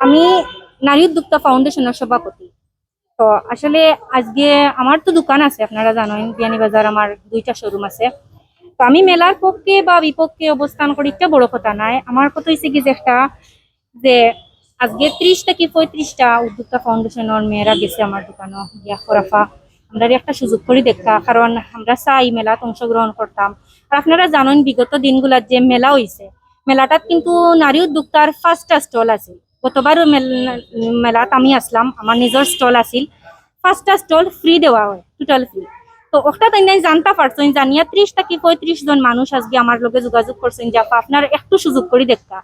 আমি নারী উদ্যোক্তা ফাউন্ডেশনের সভাপতি। তো আসলে আজকে আমার তো দোকান আছে, আপনারা জানেন বিয়ানীবাজার আমার দুইটা শোরুম আছে। তো আমি মেলার পক্ষে বা বিপক্ষে অবস্থান করি, একটা বড় কথা নাই। আমার কথা হয়েছে কি যে একটা যে আজকে 30 থেকে 35টা উদ্যোক্তা ফাউন্ডেশনের মেয়েরা গেছে আমার দোকানও গিয়া খরাফা আমরা একটা সুযোগ করে দেখা, কারণ আমরা চাই মেলাত অংশগ্রহণ করতাম। আর আপনারা জানেন বিগত দিনগুলার যে মেলা হয়েছে, মেলাটাত কিন্তু নারী উদ্যোক্তার 5টা স্টল আছে। গতবারও মেলাত আমি আসলাম, আমার নিজের স্টল আছিল। 5টা স্টল ফ্রি দেওয়া হয়, টোটাল ফ্রি। তো ওটা তাই নাই জানতে পারছেন, জানিয়া 30 থেকে 35 জন মানুষ আজকে আমার লগে যোগাযোগ করছেন যে আপা আপনার একটু সুযোগ করে দেখা।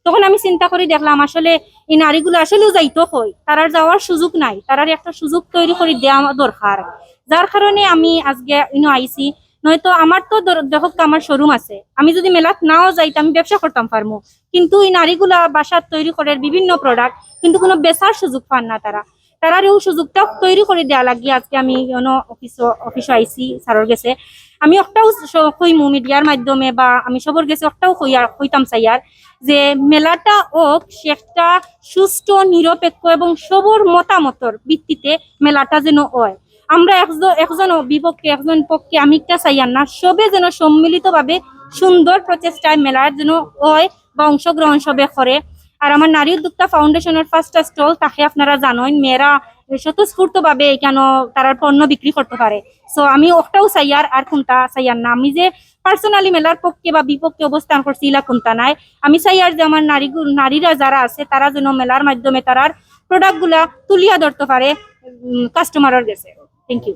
তখন আমি চিন্তা করে দেখলাম আসলে এই নারীগুলো আসলেও যাইতো কই, তারার যাওয়ার সুযোগ নাই, তারার একটা সুযোগ তৈরি করে দেওয়া দরকার। যার কারণে আমি আজকে ইনো আইছি। নয়তো আমার তো দেখো আমার শোরুম আছে, আমি যদি মেলাত নাও যাইতাম আমি ব্যবসা করতাম পারবো, কিন্তু এই নারীগুলা বাসার তৈরি করে বিভিন্ন প্রোডাক্ট, কিন্তু কোনো বেচার সুযোগ পান না তারা। তারার এই সুযোগটা তৈরি করে দেওয়া লাগিয়ে আজকে আমি অফিস আইসি স্যারের গেছে। আমি একটাও কইমু মিডিয়ার মাধ্যমে বা আমি সবর গেছে একটাও কইতাম চাইয়ার যে মেলাটা হোক সে একটা সুষ্ঠু নিরপেক্ষ এবং সবর মতামতর ভিত্তিতে মেলাটা যেন হয়। আমরা একজন বিপক্ষে একজন পক্ষে আমি একটা চাইয়ার না, সবে যেন সম্মিলিতভাবে সুন্দর প্রচেষ্টায় মেলার যেন হয় বা অংশগ্রহণ সবে করে। আর আমার নারী উদ্যোক্তা ফাউন্ডেশনের 5টা স্টল তাকে আপনারা জানেন মেয়েরা স্বতঃস্ফূর্ত ভাবে কেন তারা পণ্য বিক্রি করতে পারে। সো আমি ওটাও চাইয়ার আর কোনটা চাইয়ার না, আমি যে পার্সোনালি মেলার পক্ষে বা বিপক্ষে অবস্থান করছি ইলা কোনটা নাই। আমি চাইয়ার যে আমার নারীরা যারা আছে তারা যেন মেলার মাধ্যমে তারার প্রোডাক্ট গুলা তুলিয়া ধরতে পারে কাস্টমারের কাছে। Thank you.